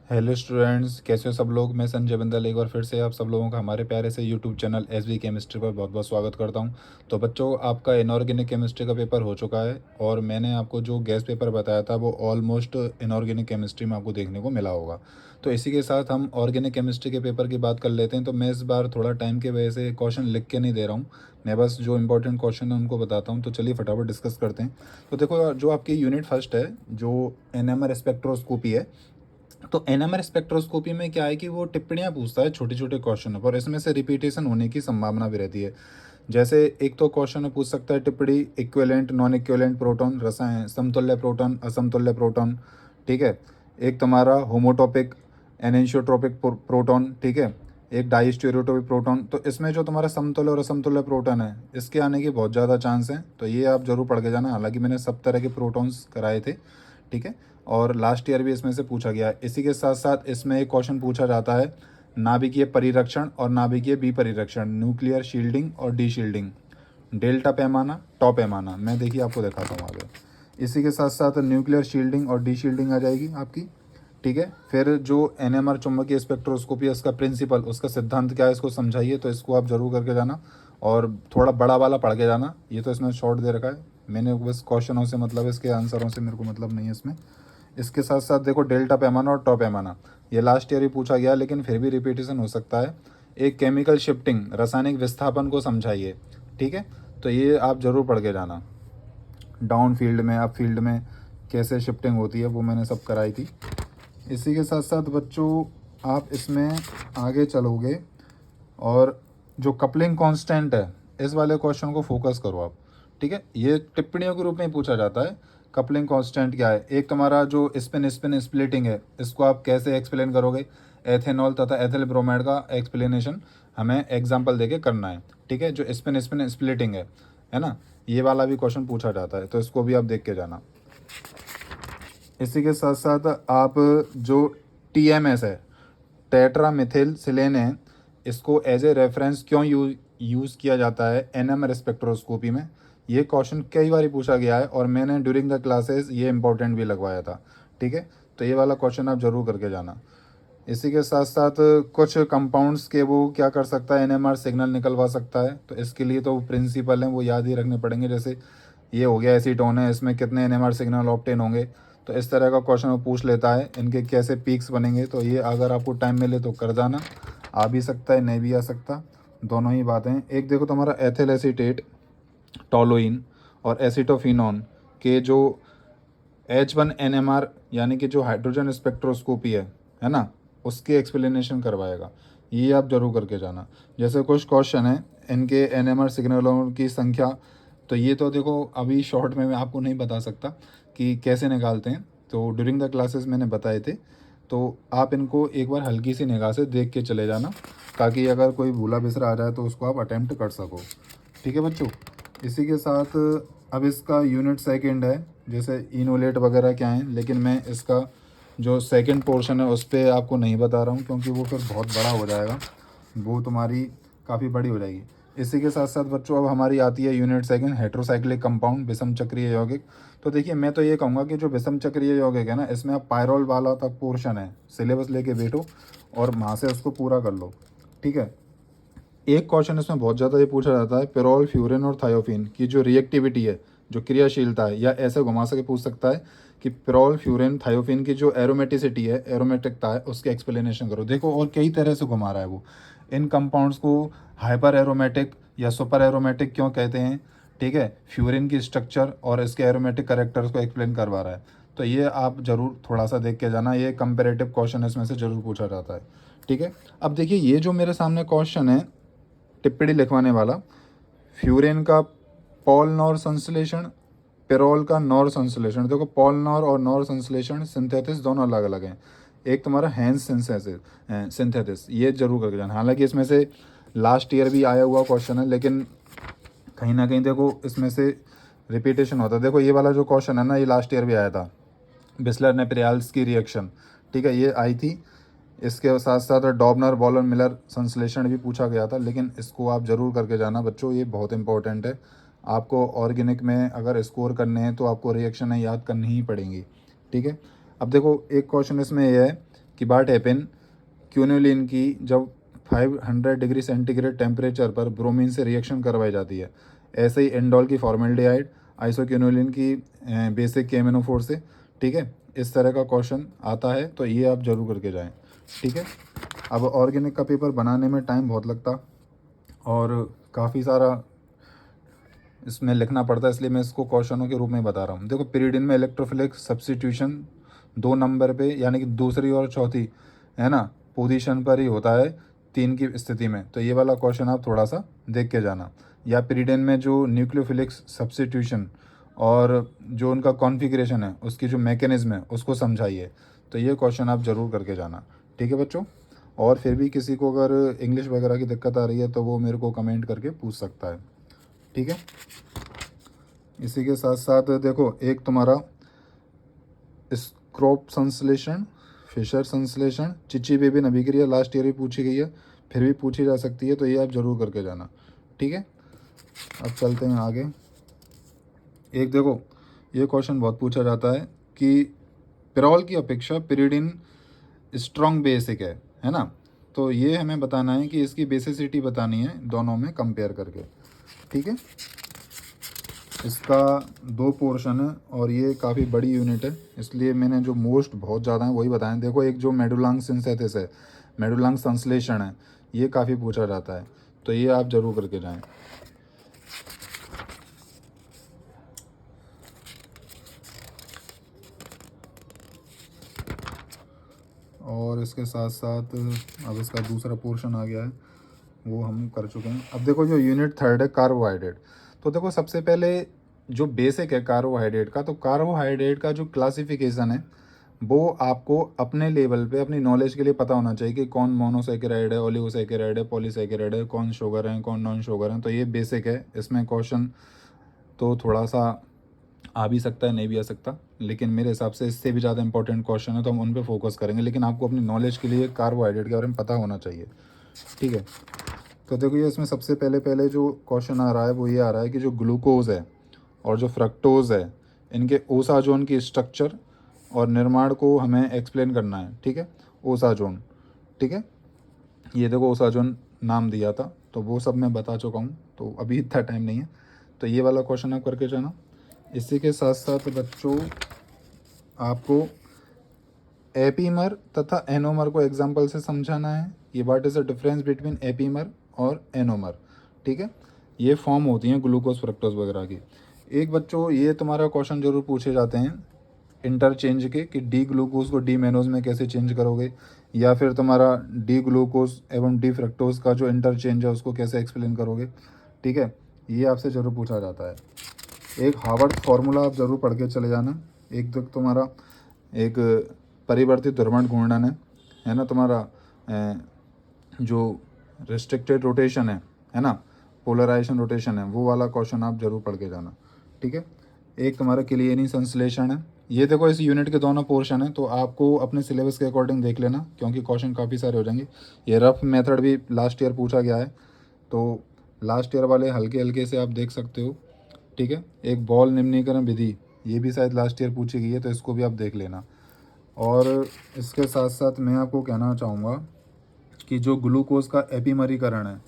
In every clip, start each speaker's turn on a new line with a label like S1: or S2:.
S1: Hello students, कैसे हो सब लोग। मैं संजय बिंदल एक बार फिर से आप सब लोगों का हमारे प्यारे से यूट्यूब चैनल एसवी केमिस्ट्री पर बहुत बहुत स्वागत करता हूं। तो बच्चों, आपका इनऑर्गेनिक केमिस्ट्री का पेपर हो चुका है और मैंने आपको जो गैस पेपर बताया था वो ऑलमोस्ट इनऑर्गेनिक केमिस्ट्री में आपको देखने को मिला होगा। तो इसी के साथ हम ऑर्गेनिक केमिस्ट्री के पेपर की बात कर लेते हैं। तो मैं इस बार थोड़ा टाइम की वजह से क्वेश्चन लिख के नहीं दे रहा हूँ, मैं बस जो इंपॉर्टेंट क्वेश्चन है उनको बताता हूँ। तो चलिए फटाफट डिस्कस करते हैं। तो देखो, जो आपकी यूनिट फर्स्ट है, जो एनएमआर स्पेक्ट्रोस्कोपी है, तो एनएमआर स्पेक्ट्रोस्कोपी में क्या है कि वो टिप्पणियाँ पूछता है छोटे छोटे क्वेश्चन पर, इसमें से रिपीटेशन होने की संभावना भी रहती है। जैसे एक तो क्वेश्चन में पूछ सकता है टिप्पणी इक्विवेलेंट नॉन इक्विवेलेंट प्रोटॉन रसायन, समतुल्य प्रोटॉन असमतुल्य प्रोटॉन, ठीक है। एक तुम्हारा होमोटॉपिक एनेंशियोट्रोपिक प्रोटॉन, ठीक है। एक डाइस्टेरियोटॉपिक प्रोटॉन। तो इसमें जो तुम्हारा समतुल्य और असमतुल्य प्रोटॉन है, इसके आने की बहुत ज़्यादा चांस है। तो ये आप जरूर पढ़ के जाना। हालांकि मैंने सब तरह के प्रोटॉन्स कराए थे, ठीक है। और लास्ट ईयर भी इसमें से पूछा गया है। इसी के साथ साथ इसमें एक क्वेश्चन पूछा जाता है नाभिकीय परिरक्षण और नाभिकीय विपरिरक्षण, न्यूक्लियर शील्डिंग और डी शील्डिंग, डेल्टा पैमाना टॉ पैमाना। मैं देखिए आपको दिखाता हूँ आगे। इसी के साथ साथ न्यूक्लियर शील्डिंग और डी शील्डिंग आ जाएगी आपकी, ठीक है। फिर जो एनएमआर चुंबकीय स्पेक्ट्रोस्कोपी है, उसका प्रिंसिपल, उसका सिद्धांत क्या है, इसको समझाइए। तो इसको आप जरूर करके जाना और थोड़ा बड़ा वाला पढ़ के जाना। ये तो इसमें शॉर्ट दे रखा है, मैंने बस क्वेश्चनों से मतलब, इसके आंसरों से मेरे को मतलब नहीं है इसमें। इसके साथ साथ देखो डेल्टा पैमाना और टॉ पैमाना, ये लास्ट ईयर ही पूछा गया लेकिन फिर भी रिपीटेशन हो सकता है। एक केमिकल शिफ्टिंग, रासायनिक विस्थापन को समझाइए, ठीक है। तो ये आप जरूर पढ़ के जाना। डाउन फील्ड में अप फील्ड में कैसे शिफ्टिंग होती है वो मैंने सब कराई थी। इसी के साथ साथ बच्चों, आप इसमें आगे चलोगे और जो कपलिंग कांस्टेंट है, इस वाले क्वेश्चन को फोकस करो आप, ठीक है। ये टिप्पणियों के रूप में ही पूछा जाता है। कपलिंग कांस्टेंट क्या है। एक तुम्हारा जो स्पिन स्पिन स्प्लिटिंग है, इसको आप कैसे एक्सप्लेन करोगे। एथेनॉल तथा एथिल ब्रोमाइड का एक्सप्लेनेशन हमें एग्जाम्पल देके करना है, ठीक है। जो स्पिन स्पिन स्प्लिटिंग है ना, ये वाला भी क्वेश्चन पूछा जाता है, तो इसको भी आप देख के जाना। इसी के साथ साथ आप जो टीएमएस है, टेट्रा मिथिल सिलेन है, इसको एज ए रेफरेंस क्यों यूज़ किया जाता है एनएमआर स्पेक्ट्रोस्कोपी में, ये क्वेश्चन कई बार पूछा गया है और मैंने ड्यूरिंग द क्लासेस ये इंपॉर्टेंट भी लगवाया था, ठीक है। तो ये वाला क्वेश्चन आप जरूर करके जाना। इसी के साथ साथ कुछ कंपाउंड्स के वो क्या कर सकता है, एनएमआर सिग्नल निकलवा सकता है। तो इसके लिए तो प्रिंसिपल हैं वो याद ही रखने पड़ेंगे। जैसे ये हो गया एसीटोन है, इसमें कितने एनएमआर सिग्नल ऑब्टेन होंगे। तो इस तरह का क्वेश्चन वो पूछ लेता है, इनके कैसे पीक्स बनेंगे। तो ये अगर आपको टाइम मिले तो कर जाना। आ भी सकता है, नहीं भी आ सकता, दोनों ही बातें। एक देखो तुम्हारा एथिल एसीटेट, टोलुइन और एसिटोफिनॉन के जो H1NMR यानी कि जो हाइड्रोजन स्पेक्ट्रोस्कोपी है ना, उसके एक्सप्लेनेशन करवाएगा। ये आप जरूर करके जाना। जैसे कुछ क्वेश्चन है इनके एनएमआर सिग्नलों की संख्या, तो ये तो देखो अभी शॉर्ट में मैं आपको नहीं बता सकता कि कैसे निकालते हैं, तो ड्यूरिंग द क्लासेस मैंने बताए थे। तो आप इनको एक बार हल्की सी निगाह से देख के चले जाना, ताकि अगर कोई भूला बिसरा आ जाए तो उसको आप अटैम्प्ट कर सको, ठीक है बच्चों। इसी के साथ अब इसका यूनिट सेकंड है, जैसे इनोलेट वगैरह क्या है, लेकिन मैं इसका जो सेकंड पोर्शन है उस पर आपको नहीं बता रहा हूँ, क्योंकि वो फिर बहुत बड़ा हो जाएगा, वो तुम्हारी काफ़ी बड़ी हो जाएगी। इसी के साथ साथ बच्चों अब हमारी आती है यूनिट सेकंड, हेट्रोसाइक्लिक कंपाउंड, विषम चक्रीय यौगिक। तो देखिए, मैं तो ये कहूँगा कि जो विषम चक्रीय यौगिक है ना, इसमें आप पायरोल वाला तक पोर्शन है, सिलेबस लेके बैठो और वहाँ से उसको पूरा कर लो, ठीक है। एक क्वेश्चन इसमें बहुत ज़्यादा ये पूछा जाता है, पेरोल फ्यूरिन और थायोफिन की जो रिएक्टिविटी है, जो क्रियाशीलता है, या ऐसे घुमा सके पूछ सकता है कि पेरोल फ्यूरिन थायोफिन की जो एरोमेटिसिटी है, एरोमेटिकता है, उसके एक्सप्लेनेशन करो। देखो, और कई तरह से घुमा रहा है वो। इन कंपाउंड्स को हाइपर एरोमेटिक या सुपर एरोमेटिक क्यों कहते हैं, ठीक है। फ्यूरिन की स्ट्रक्चर और इसके एरोमेटिक करेक्टर्स को एक्सप्लेन करवा रहा है। तो ये आप ज़रूर थोड़ा सा देख के जाना, ये कंपेरेटिव क्वेश्चन इसमें से ज़रूर पूछा जाता है, ठीक है। अब देखिए, ये जो मेरे सामने क्वेश्चन है टिप्पणी लिखवाने वाला, फ्यूरेन का पॉल नॉर संश्लेषण, पेरोल का नॉर संश्लेषण। देखो, पॉल नॉर और नॉर संश्लेषण सिंथेसिस दोनों अलग अलग हैं। एक तुम्हारा हैंस सिंथेसिस, ये जरूर करके जाना। हालांकि इसमें से लास्ट ईयर भी आया हुआ क्वेश्चन है, लेकिन कहीं ना कहीं देखो इसमें से रिपीटेशन होता है। देखो, ये वाला जो क्वेश्चन है ना, ये लास्ट ईयर भी आया था, बिस्लर ने प्रियाल्स की रिएक्शन, ठीक है, ये आई थी। इसके साथ साथ डॉबनर बॉलर मिलर संश्लेषण भी पूछा गया था, लेकिन इसको आप ज़रूर करके जाना बच्चों, ये बहुत इंपॉर्टेंट है। आपको ऑर्गेनिक में अगर स्कोर करने हैं तो आपको रिएक्शनें याद करनी ही पड़ेंगी, ठीक है। अब देखो, एक क्वेश्चन इसमें ये है कि बाट हैपन क्यूनोलिन की जब 500 डिग्री सेंटीग्रेड टेम्परेचर पर ब्रोमीन से रिएक्शन करवाई जाती है। ऐसे ही एंडोल की फॉर्मेल्डिहाइड आइसोक्यूनोलिन की बेसिक केमिनोफोर से। ठीक है, इस तरह का क्वेश्चन आता है, तो ये आप जरूर करके जाएं। ठीक है, अब ऑर्गेनिक का पेपर बनाने में टाइम बहुत लगता और काफ़ी सारा इसमें लिखना पड़ता है, इसलिए मैं इसको क्वेश्चनों के रूप में बता रहा हूँ। देखो, पीरियड में इलेक्ट्रोफिलिक सब्स्टिट्यूशन 2 नंबर पे, यानी कि दूसरी और चौथी, है ना, पोजीशन पर ही होता है 3 की स्थिति में। तो ये वाला क्वेश्चन आप थोड़ा सा देख के जाना। या पीरियड में जो न्यूक्लियोफिलिक सब्स्टिट्यूशन और जो उनका कॉन्फ़िगरेशन है, उसकी जो मैकेनिज्म है, उसको समझाइए। तो ये क्वेश्चन आप ज़रूर करके जाना। ठीक है बच्चों, और फिर भी किसी को अगर इंग्लिश वगैरह की दिक्कत आ रही है तो वो मेरे को कमेंट करके पूछ सकता है। ठीक है, इसी के साथ साथ देखो, एक तुम्हारा स्क्रॉप संश्लेषण, फिशर संश्लेषण, चिची बेबिन अभिक्रिया लास्ट ईयर ही पूछी गई है, फिर भी पूछी जा सकती है, तो ये आप जरूर करके जाना। ठीक है, अब चलते हैं आगे। एक देखो, ये क्वेश्चन बहुत पूछा जाता है कि पिरोल की अपेक्षा पिरिडिन स्ट्रॉन्ग बेसिक है ना। तो ये हमें बताना है कि इसकी बेसिसिटी बतानी है दोनों में कंपेयर करके। ठीक है, इसका 2 पोर्शन है और ये काफ़ी बड़ी यूनिट है, इसलिए मैंने जो मोस्ट बहुत ज़्यादा है वही बताएं। देखो, एक जो मेडुलांग सिंथेसिस है, मेडुलांग संश्लेषण है, ये काफ़ी पूछा जाता है, तो ये आप जरूर करके जाएं। और इसके साथ साथ अब इसका दूसरा पोर्शन आ गया है, वो हम कर चुके हैं। अब देखो, जो यूनिट 3 है कार्बोहाइड्रेट, तो देखो सबसे पहले जो बेसिक है कार्बोहाइड्रेट का, तो कार्बोहाइड्रेट का जो क्लासिफिकेशन है वो आपको अपने लेवल पे, अपनी नॉलेज के लिए पता होना चाहिए कि कौन मोनोसैकेराइड है, ओलिगोसैकेराइड है, पॉलीसैकेराइड है, कौन शुगर है, कौन नॉन शुगर है। तो ये बेसिक है, इसमें क्वेश्चन तो थोड़ा सा आ भी सकता है, नहीं भी आ सकता, लेकिन मेरे हिसाब से इससे भी ज़्यादा इंपॉर्टेंट क्वेश्चन है तो हम उन पे फोकस करेंगे। लेकिन आपको अपनी नॉलेज के लिए कार्बोहाइड्रेट के बारे में पता होना चाहिए। ठीक है, तो देखो, ये इसमें सबसे पहले पहले जो क्वेश्चन आ रहा है वो ये आ रहा है कि जो ग्लूकोज है और जो फ्रक्टोज है, इनके ओसाजोन की स्ट्रक्चर और निर्माण को हमें एक्सप्लेन करना है। ठीक है, ओसाजोन। ठीक है, ये देखो ओसाजोन नाम दिया था, तो वो सब मैं बता चुका हूँ, तो अभी इतना टाइम नहीं है, तो ये वाला क्वेश्चन आप करके जाना। इसी के साथ साथ बच्चों, आपको एपीमर तथा एनोमर को एग्जाम्पल से समझाना है कि what is the difference between epimer और एनोमर। ठीक है, ये फॉर्म होती हैं ग्लूकोज फ्रक्टोज वगैरह की। एक बच्चों, ये तुम्हारा क्वेश्चन जरूर पूछे जाते हैं इंटरचेंज के, कि डी ग्लूकोज को डी मेनोज में कैसे चेंज करोगे, या फिर तुम्हारा डी ग्लूकोज एवं डी फ्रक्टोज का जो इंटरचेंज है उसको कैसे एक्सप्लेन करोगे। ठीक है, ये आपसे ज़रूर पूछा जाता है। एक हार्वर्ड फार्मूला आप ज़रूर पढ़ के चले जाना। एक तो तुम्हारा एक परिवर्तित ध्रुवण घूर्णन है ना, तुम्हारा जो रिस्ट्रिक्टेड रोटेशन है ना, पोलराइजेशन रोटेशन है, वो वाला क्वेश्चन आप जरूर पढ़ के जाना। ठीक है, एक तुम्हारा क्लियरिंग संश्लेषण है। ये देखो, इस यूनिट के दोनों पोर्शन है, तो आपको अपने सिलेबस के अकॉर्डिंग देख लेना, क्योंकि क्वेश्चन काफ़ी सारे हो जाएंगे। ये रफ मेथड भी लास्ट ईयर पूछा गया है, तो लास्ट ईयर वाले हल्के हल्के से आप देख सकते हो। ठीक है, एक बॉल निम्नीकरण विधि, ये भी शायद लास्ट ईयर पूछी गई है, तो इसको भी आप देख लेना। और इसके साथ साथ मैं आपको कहना चाहूँगा कि जो ग्लूकोज का एपीमरीकरण है,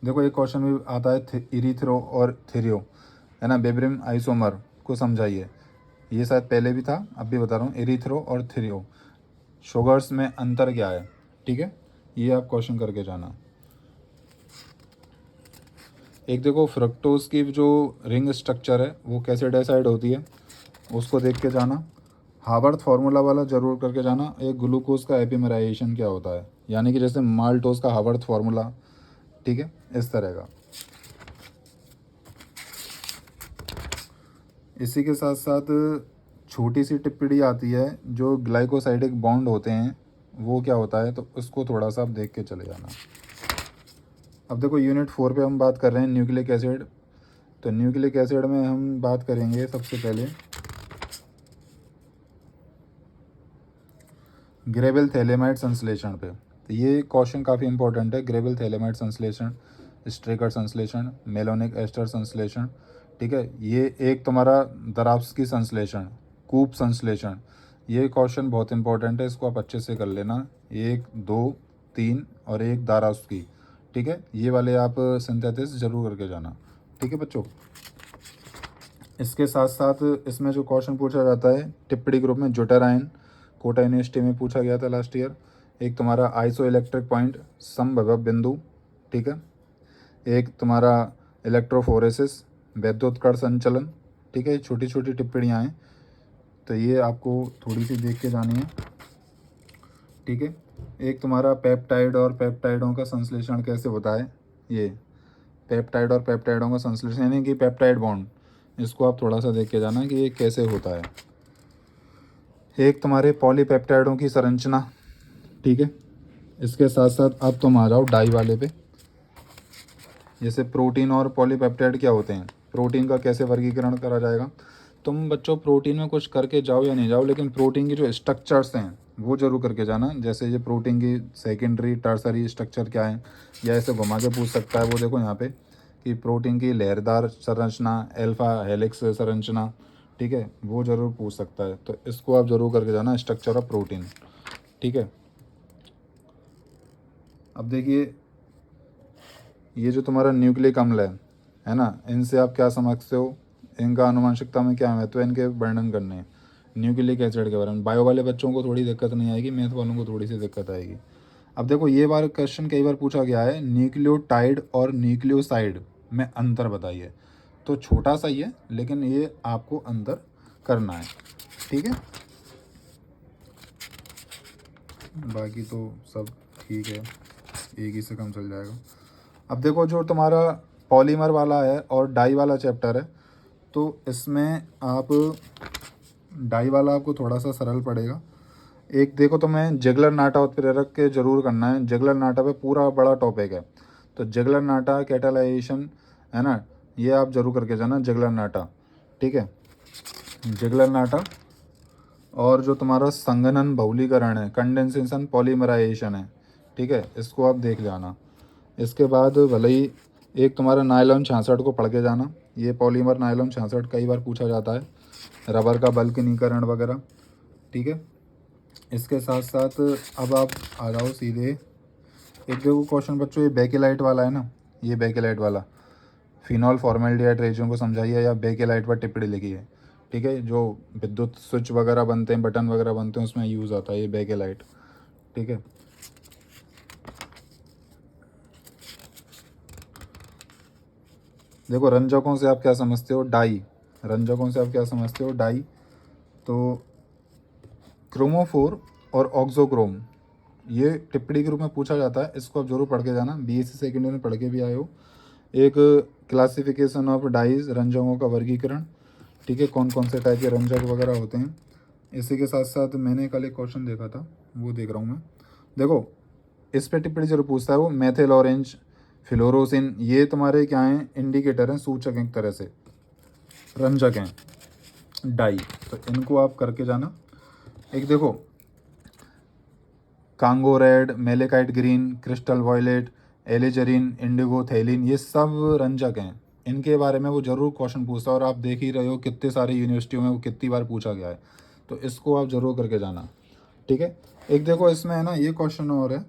S1: देखो एक क्वेश्चन भी आता है इरीथ्रो और थेरियो, है ना, बेब्रिम आइसोमर को समझाइए। ये शायद पहले भी था, अब भी बता रहा हूँ, इरीथ्रो और थेरियो शुगर्स में अंतर क्या है। ठीक है, ये आप क्वेश्चन करके जाना। एक देखो, फ्रक्टोज की जो रिंग स्ट्रक्चर है वो कैसे डिसाइड होती है, उसको देख के जाना। हार्वर्ड फार्मूला वाला जरूर करके जाना। एक ग्लूकोज का एपिमराइजेशन क्या होता है, यानी कि जैसे माल्टोज का हार्वर्ड फार्मूला। ठीक है, इस तरह का। इसी के साथ साथ छोटी सी टिप्पणी आती है, जो ग्लाइकोसाइडिक बॉन्ड होते हैं वो क्या होता है, तो उसको थोड़ा सा आप देख के चले जाना। अब देखो, यूनिट 4 पे हम बात कर रहे हैं न्यूक्लिक एसिड। तो न्यूक्लिक एसिड में हम बात करेंगे सबसे पहले ग्रेविल थैलेमाइड संश्लेषण पे। तो ये क्वेश्चन काफ़ी इंपॉर्टेंट है। ग्रेविल थैलेमाइड संश्लेषण, स्ट्रेकर संश्लेषण, मेलोनिक एस्टर संश्लेषण। ठीक है, ये एक तुम्हारा दराफ्स्की संश्लेषण, कूप संश्लेषण, ये क्वेश्चन बहुत इंपॉर्टेंट है, इसको आप अच्छे से कर लेना। 1 2 3 और एक धारा उसकी, ठीक है। ये वाले आप सिंथेसिस जरूर करके जाना, ठीक है बच्चों। इसके साथ साथ इसमें जो क्वेश्चन पूछा जाता है टिप्पणी ग्रुप में, जुटर आयन कोटा यूनिवर्सिटी में पूछा गया था लास्ट ईयर। एक तुम्हारा आइसो इलेक्ट्रिक पॉइंट समभव बिंदु, ठीक है। एक तुम्हारा इलेक्ट्रोफोरेसिस वैद्युतकण संचलन, ठीक है। छोटी छोटी टिप्पणियाँ हैं, तो ये आपको थोड़ी सी देख के जानी है, ठीक है। एक तुम्हारा पेप्टाइड और पेप्टाइडों का संश्लेषण कैसे होता है, ये पेप्टाइड और पेप्टाइडों का संश्लेषण यानी कि पेप्टाइड बॉन्ड, इसको आप थोड़ा सा देख के जाना कि ये कैसे होता है। एक तुम्हारे पॉलीपेप्टाइडों की संरचना, ठीक है। इसके साथ साथ अब तुम आ जाओ डाई वाले पे। जैसे प्रोटीन और पॉलीपेप्टाइड क्या होते हैं, प्रोटीन का कैसे वर्गीकरण करा जाएगा। तुम बच्चों प्रोटीन में कुछ करके जाओ या नहीं जाओ, लेकिन प्रोटीन की जो स्ट्रक्चर्स हैं वो जरूर करके जाना। जैसे ये प्रोटीन की सेकेंडरी टर्सरी स्ट्रक्चर क्या है, या ऐसे घुमा के पूछ सकता है। वो देखो यहाँ पे कि प्रोटीन की लहरदार संरचना, अल्फा हेलिक्स संरचना, ठीक है, वो ज़रूर पूछ सकता है। तो इसको आप ज़रूर करके जाना, स्ट्रक्चर ऑफ प्रोटीन, ठीक है। अब देखिए ये जो तुम्हारा न्यूक्लिक अम्ल है ना, इनसे आप क्या समझते हो, इनका आनुवंशिकता में क्या महत्व है, इनके वर्णन करने हैं। न्यूक्लिक एसिड के बारे में बायो वाले बच्चों को थोड़ी दिक्कत नहीं आएगी, मैथ वालों को थोड़ी सी दिक्कत आएगी। अब देखो ये बार क्वेश्चन कई बार पूछा गया है, न्यूक्लियोटाइड और न्यूक्लियोसाइड में अंतर बताइए। तो छोटा सा ही है, लेकिन ये आपको अंतर करना है, ठीक है। बाकी तो सब ठीक है, एक ही से कम चल जाएगा। अब देखो जो तुम्हारा पॉलीमर वाला है और डाई वाला चैप्टर है, तो इसमें आप डाई वाला आपको थोड़ा सा सरल पड़ेगा। एक देखो तुम्हें जिगलर नाटा उत्प्रेरक के जरूर करना है। जिगलर नाटा पे पूरा बड़ा टॉपिक है, तो जिगलर नाटा कैटालाइजेशन है ना, ये आप जरूर करके जाना जिगलर नाटा, ठीक है। जिगलर नाटा और जो तुम्हारा संघनन बहुलीकरण है, कंडेंसेशन पॉलीमराइजेशन है, ठीक है, इसको आप देख लेना। इसके बाद भले ही एक तुम्हारा नायलॉन 66 को पढ़ के जाना। ये पॉलीमर नायलॉन 66 कई बार पूछा जाता है, रबर का बल्कनीकरण वगैरह, ठीक है। इसके साथ साथ अब आप आ जाओ सीधे, एक देखो क्वेश्चन बच्चों, ये बेकेलाइट वाला है ना, ये बेकेलाइट वाला फिनॉल फॉर्मेल्डिहाइड रेजिन को समझाइए या बेकेलाइट पर टिप्पणी लिखी है, ठीक है। जो विद्युत स्विच वगैरह बनते हैं, बटन वगैरह बनते हैं, उसमें यूज़ आता है ये बेकेलाइट, ठीक है। देखो रंजकों से आप क्या समझते हो, डाई, रंजकों से आप क्या समझते हो, डाई। तो क्रोमोफोर और ऑक्सोक्रोम, ये टिप्पणी के रूप में पूछा जाता है, इसको आप जरूर पढ़ के जाना, बीएससी सेकेंड ईयर में पढ़ के भी आए हो। एक क्लासिफिकेशन ऑफ डाइज, रंजकों का वर्गीकरण, ठीक है, कौन कौन से टाइप के रंजक वगैरह होते हैं। इसी के साथ साथ मैंने कल एक क्वेश्चन देखा था, वो देख रहा हूँ मैं। देखो इस पे टिप्पणी जरूर पूछता है वो, मेथिल ऑरेंज, फ्लोरोसिन, ये तुम्हारे क्या हैं, इंडिकेटर हैं, सूचक हैं, एक तरह से रंजक हैं डाई, तो इनको आप करके जाना। एक देखो Congo red, malachite green, crystal violet, alizarin, indigo, phthalein, ये सब रंजक हैं। इनके बारे में वो ज़रूर क्वेश्चन पूछता है, और आप देख ही रहे हो कितने सारी यूनिवर्सिटियों में वो कितनी बार पूछा गया है, तो इसको आप ज़रूर करके जाना, ठीक है। एक देखो इसमें है ना ये क्वेश्चन और है,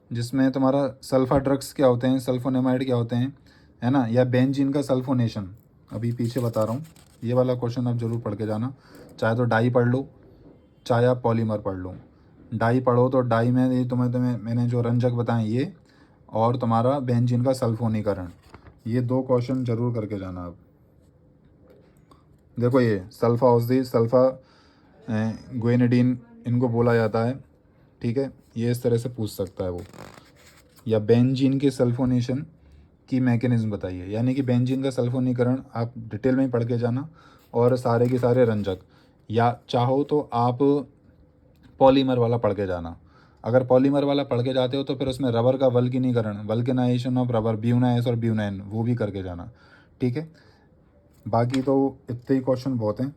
S1: जिसमें तुम्हारा सल्फा ड्रग्स क्या होते हैं, सल्फोनेमाइड क्या होते हैं, है ना, या बेंजीन का सल्फोनेशन, अभी पीछे बता रहा हूँ। ये वाला क्वेश्चन आप ज़रूर पढ़ के जाना, चाहे तो डाई पढ़ लो, चाहे आप पॉलीमर पढ़ लो। डाई पढ़ो तो डाई में ये तुम्हें मैंने जो रंजक बताए ये, और तुम्हारा बेंजीन का सल्फोनीकरण, ये दो क्वेश्चन जरूर करके जाना आप। देखो ये सल्फा औषधि, सल्फा ग्वेनेडीन इनको बोला जाता है, ठीक है, ये इस तरह से पूछ सकता है वो। या बेंजीन के सल्फोनेशन की मैकेनिज्म बताइए, यानी कि बेंजीन का सल्फोनीकरण आप डिटेल में ही पढ़ के जाना, और सारे के सारे रंजक, या चाहो तो आप पॉलीमर वाला पढ़ के जाना। अगर पॉलीमर वाला पढ़ के जाते हो तो फिर उसमें रबर का वल्कनीकरण, वल्केनाइजेशन ऑफ रबर, ब्यूनाइस और ब्यूनाइन, वो भी करके जाना, ठीक है। बाकी तो इतने ही क्वेश्चन बहुत हैं,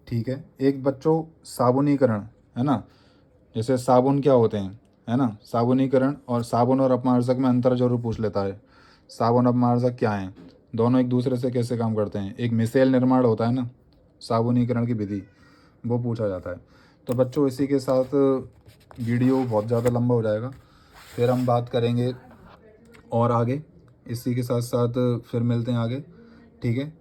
S1: ठीक है। एक बच्चों साबुनीकरण है ना, जैसे साबुन क्या होते हैं, है ना, साबुनीकरण और साबुन और अपमार्जक में अंतर जरूर पूछ लेता है। साबुन अपमार्जक क्या है, दोनों एक दूसरे से कैसे काम करते हैं। एक मिसेल निर्माण होता है ना, साबुनीकरण की विधि, वो पूछा जाता है। तो बच्चों इसी के साथ वीडियो बहुत ज़्यादा लंबा हो जाएगा, फिर हम बात करेंगे और आगे, इसी के साथ साथ फिर मिलते हैं आगे, ठीक है।